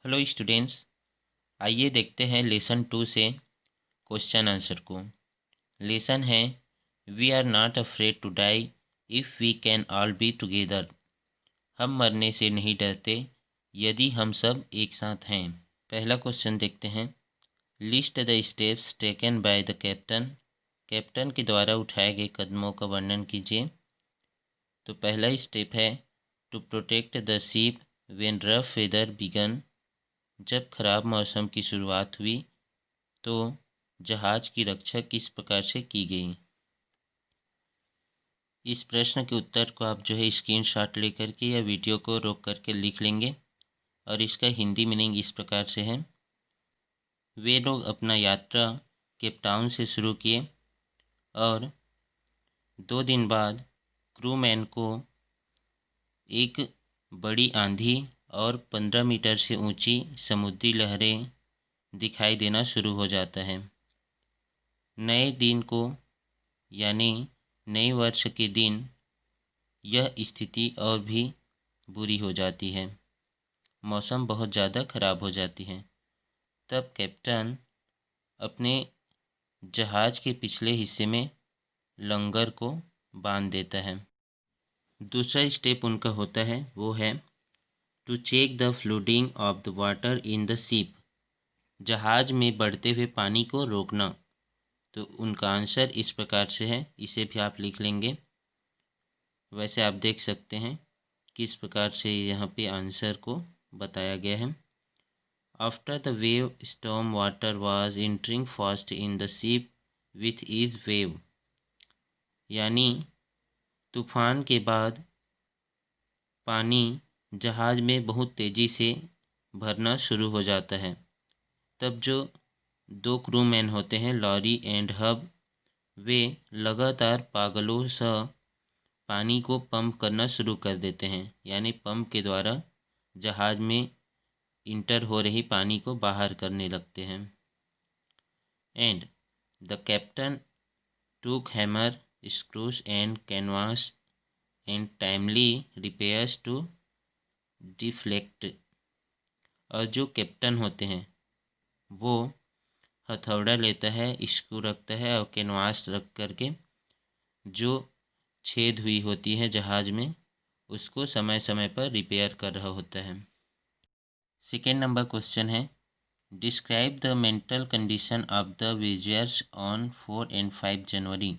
Hello students, आइए देखते हैं लेसन 2 से क्वेश्चन आंसर को। लेसन है we are not afraid to die if we can all be together. हम मरने से नहीं डरते यदि हम सब एक साथ हैं। पहला क्वेश्चन देखते हैं। List the steps taken by the captain. Captain के द्वारा उठाए गए कदमों का वर्णन कीजिए। तो पहला स्टेप है to protect the ship when rough weather began. जब खराब मौसम की शुरुआत हुई तो जहाज की रक्षा किस प्रकार से की गई। इस प्रश्न के उत्तर को आप स्क्रीनशॉट लेकर के या वीडियो को रोक करके लिख लेंगे। और इसका हिंदी मीनिंग इस प्रकार से है। वे लोग अपना यात्रा केप टाउन से शुरू किए और 2 दिन बाद क्रूमैन को एक बड़ी आंधी और 15 मीटर से ऊंची समुद्री लहरें दिखाई देना शुरू हो जाता है। नए दिन को यानी नए वर्ष के दिन यह स्थिति और भी बुरी हो जाती है। मौसम बहुत ज़्यादा खराब हो जाती है। तब कैप्टन अपने जहाज़ के पिछले हिस्से में लंगर को बांध देता है। दूसरा स्टेप उनका होता है वो है to check the flooding of the water in the ship. जहाज में बढ़ते हुए पानी को रोकना। तो उनका आंसर इस प्रकार से है, इसे भी आप लिख लेंगे। वैसे आप देख सकते हैं किस प्रकार से यहाँ पे आंसर को बताया गया है। After the wave storm water was entering fast in the ship with each wave. यानी तूफान के बाद पानी जहाज में बहुत तेज़ी से भरना शुरू हो जाता है। तब जो 2 क्रू मैन होते हैं लॉरी एंड हब, वे लगातार पागलों सा पानी को पंप करना शुरू कर देते हैं। यानी पंप के द्वारा जहाज में इंटर हो रही पानी को बाहर करने लगते हैं। And the captain took hammer screws and canvas and timely repairs to deflect. और जो कैप्टन होते हैं वो हथौड़ा लेता है, स्क्रू रखता है और कैनवास रख करके जो छेद हुई होती है जहाज में उसको समय समय पर रिपेयर कर रहा होता है। सेकेंड नंबर क्वेश्चन है describe the mental condition of the viziers on 4 and 5 January.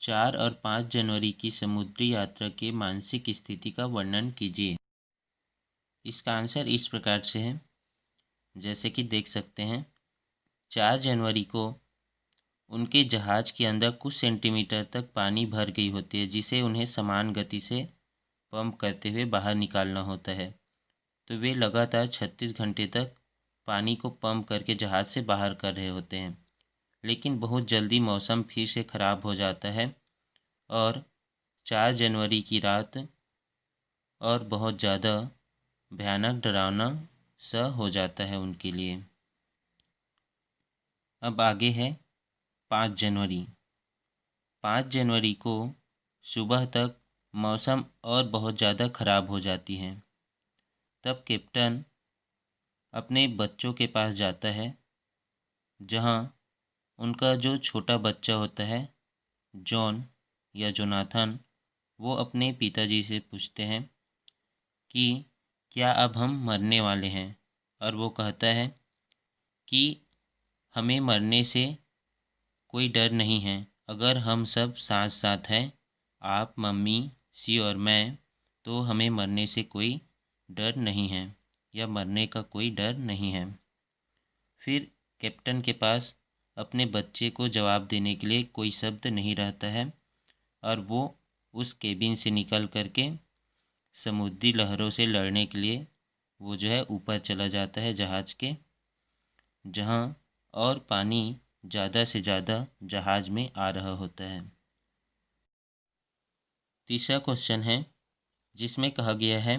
4 और 5 जनवरी की समुद्री यात्रा के मानसिक स्थिति का वर्णन कीजिए। इसका आंसर इस प्रकार से है, जैसे कि देख सकते हैं 4 जनवरी को उनके जहाज़ के अंदर कुछ सेंटीमीटर तक पानी भर गई होती है जिसे उन्हें समान गति से पंप करते हुए बाहर निकालना होता है। तो वे लगातार 36 घंटे तक पानी को पंप करके जहाज़ से बाहर कर रहे होते हैं। लेकिन बहुत जल्दी मौसम फिर से ख़राब हो जाता है और 4 जनवरी की रात और बहुत ज़्यादा भयानक डरावना सा हो जाता है उनके लिए। अब आगे है 5 जनवरी। 5 जनवरी को सुबह तक मौसम और बहुत ज़्यादा ख़राब हो जाती है। तब कैप्टन अपने बच्चों के पास जाता है जहाँ उनका जो छोटा बच्चा होता है जॉन या जोनाथन, वो अपने पिताजी से पूछते हैं कि क्या अब हम मरने वाले हैं। और वो कहता है कि हमें मरने से कोई डर नहीं है अगर हम सब साथ साथ हैं, आप, मम्मी, सी और मैं, तो हमें मरने से कोई डर नहीं है या मरने का कोई डर नहीं है। फिर कैप्टन के पास अपने बच्चे को जवाब देने के लिए कोई शब्द नहीं रहता है और वो उस केबिन से निकल करके समुद्री लहरों से लड़ने के लिए वो ऊपर चला जाता है जहाज़ के, जहाँ और पानी ज़्यादा से ज़्यादा जहाज़ में आ रहा होता है। तीसरा क्वेश्चन है जिसमें कहा गया है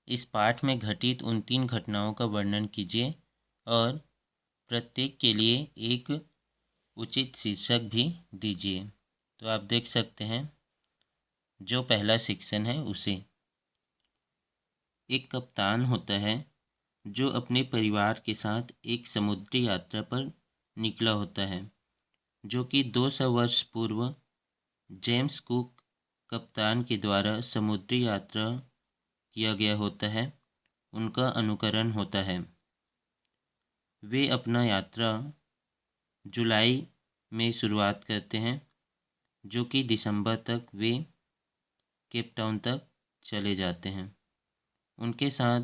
इस पाठ में घटित उन 3 घटनाओं का वर्णन कीजिए और प्रत्येक के लिए एक उचित शीर्षक भी दीजिए। तो आप देख सकते हैं जो पहला सेक्शन है उसे एक कप्तान होता है जो अपने परिवार के साथ एक समुद्री यात्रा पर निकला होता है, जो कि 200 वर्ष पूर्व जेम्स कुक कप्तान के द्वारा समुद्री यात्रा किया गया होता है, उनका अनुकरण होता है। वे अपना यात्रा जुलाई में शुरुआत करते हैं, जो कि दिसंबर तक वे केप टाउन तक चले जाते हैं। उनके साथ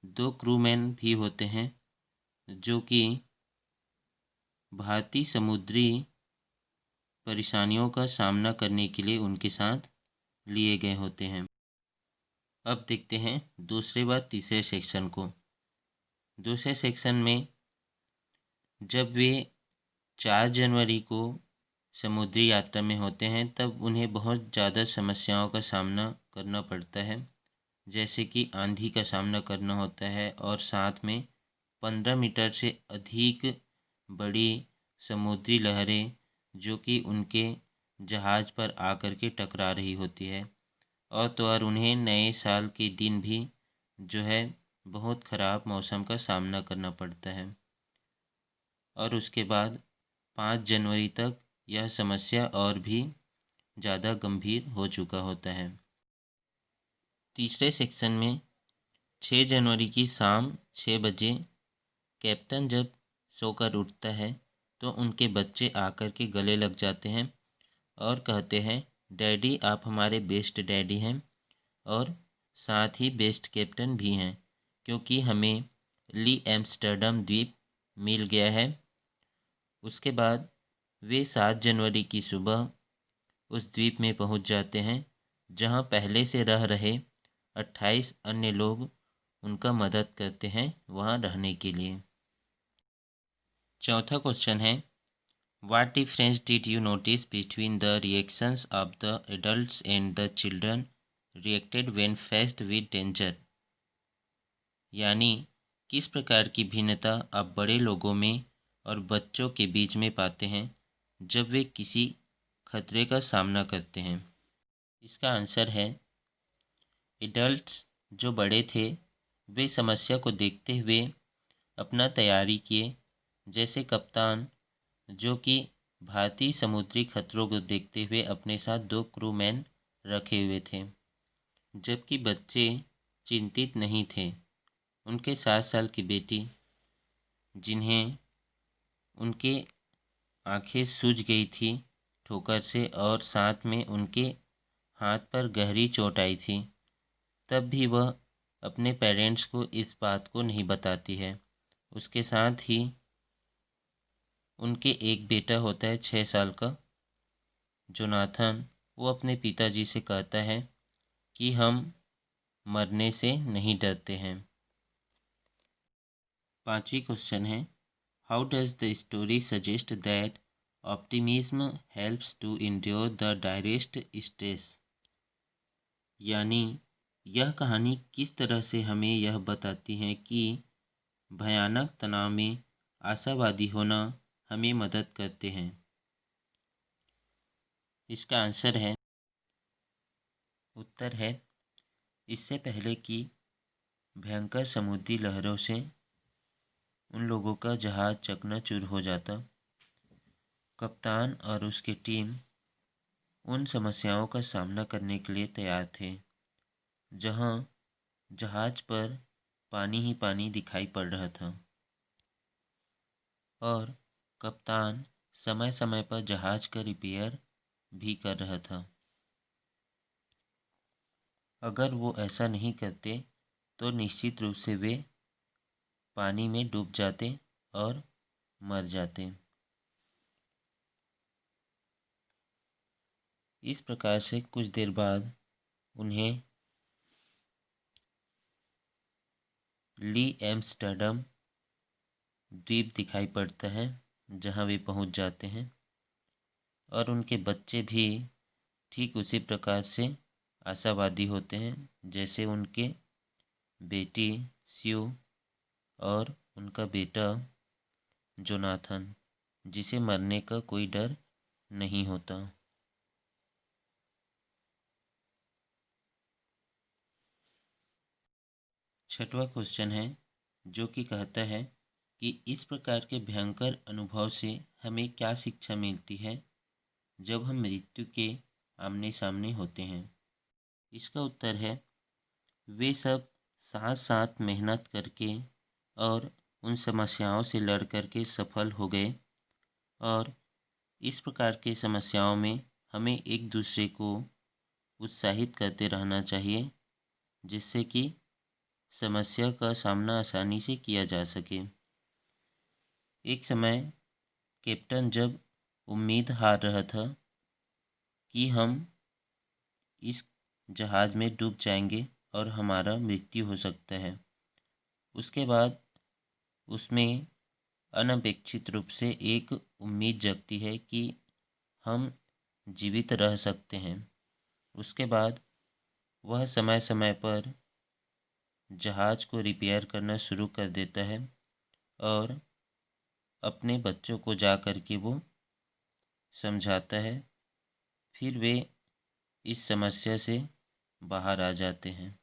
2 क्रूमैन भी होते हैं, जो कि भारतीय समुद्री परेशानियों का सामना करने के लिए उनके साथ लिए गए होते हैं। अब देखते हैं दूसरे व तीसरे सेक्शन को। दूसरे सेक्शन में जब वे 4 जनवरी को समुद्री यात्रा में होते हैं, तब उन्हें बहुत ज़्यादा समस्याओं का सामना करना पड़ता है, जैसे कि आंधी का सामना करना होता है और साथ में 15 मीटर से अधिक बड़ी समुद्री लहरें जो कि उनके जहाज़ पर आकर के टकरा रही होती है। और तो और उन्हें नए साल के दिन भी जो है बहुत ख़राब मौसम का सामना करना पड़ता है। और उसके बाद 5 जनवरी तक यह समस्या और भी ज़्यादा गंभीर हो चुका होता है। तीसरे सेक्शन में 6 जनवरी की शाम 6 बजे कैप्टन जब सोकर उठता है तो उनके बच्चे आकर के गले लग जाते हैं और कहते हैं, डैडी आप हमारे बेस्ट डैडी हैं और साथ ही बेस्ट कैप्टन भी हैं, क्योंकि हमें ली एम्स्टर्डम द्वीप मिल गया है। उसके बाद वे 7 जनवरी की सुबह उस द्वीप में पहुंच जाते हैं, जहां पहले से रह रहे 28 अन्य लोग उनका मदद करते हैं वहां रहने के लिए। चौथा क्वेश्चन है, what difference did you notice between the reactions of the adults and the children reacted when faced with danger. यानी किस प्रकार की भिन्नता आप बड़े लोगों में और बच्चों के बीच में पाते हैं जब वे किसी खतरे का सामना करते हैं। इसका आंसर है, एडल्ट्स जो बड़े थे वे समस्या को देखते हुए अपना तैयारी किए, जैसे कप्तान जो कि भारतीय समुद्री खतरों को देखते हुए अपने साथ 2 क्रूमैन रखे हुए थे, जबकि बच्चे चिंतित नहीं थे। उनके 7 साल की बेटी, जिन्हें उनके आंखें सूज गई थी ठोकर से और साथ में उनके हाथ पर गहरी चोट आई थी, तब भी वह अपने पेरेंट्स को इस बात को नहीं बताती है। उसके साथ ही उनके एक बेटा होता है 6 साल का, जोनाथन। वो अपने पिताजी से कहता है कि हम मरने से नहीं डरते हैं। पांचवी क्वेश्चन है, how does the story suggest that optimism helps to endure the direst stress. यानी यह कहानी किस तरह से हमें यह बताती है कि भयानक तनाव में आशावादी होना हमें मदद करते हैं। इसका आंसर है, उत्तर है, इससे पहले कि भयंकर समुद्री लहरों से उन लोगों का जहाज चकनाचूर हो जाता, कप्तान और उसकी टीम उन समस्याओं का सामना करने के लिए तैयार थे, जहां जहाज पर पानी ही पानी दिखाई पड़ रहा था और कप्तान समय समय पर जहाज का रिपेयर भी कर रहा था। अगर वो ऐसा नहीं करते तो निश्चित रूप से वे पानी में डूब जाते और मर जाते। इस प्रकार से कुछ देर बाद उन्हें ली एम्स्टर्डम द्वीप दिखाई पड़ता है, जहां वे पहुंच जाते हैं और उनके बच्चे भी ठीक उसी प्रकार से आशावादी होते हैं जैसे उनके बेटी स्यू और उनका बेटा जोनाथन, जिसे मरने का कोई डर नहीं होता। छठवां क्वेश्चन है जो कि कहता है कि इस प्रकार के भयंकर अनुभव से हमें क्या शिक्षा मिलती है जब हम मृत्यु के आमने सामने होते हैं। इसका उत्तर है वे सब साथ साथ मेहनत करके और उन समस्याओं से लड़ करके सफल हो गए। और इस प्रकार की समस्याओं में हमें एक दूसरे को उत्साहित करते रहना चाहिए जिससे कि समस्या का सामना आसानी से किया जा सके। एक समय कैप्टन जब उम्मीद हार रहा था कि हम इस जहाज़ में डूब जाएंगे और हमारा मृत्यु हो सकता है, उसके बाद उसमें अनपेक्षित रूप से एक उम्मीद जगती है कि हम जीवित रह सकते हैं। उसके बाद वह समय समय पर जहाज़ को रिपेयर करना शुरू कर देता है और अपने बच्चों को जा कर के वो समझाता है। फिर वे इस समस्या से बाहर आ जाते हैं।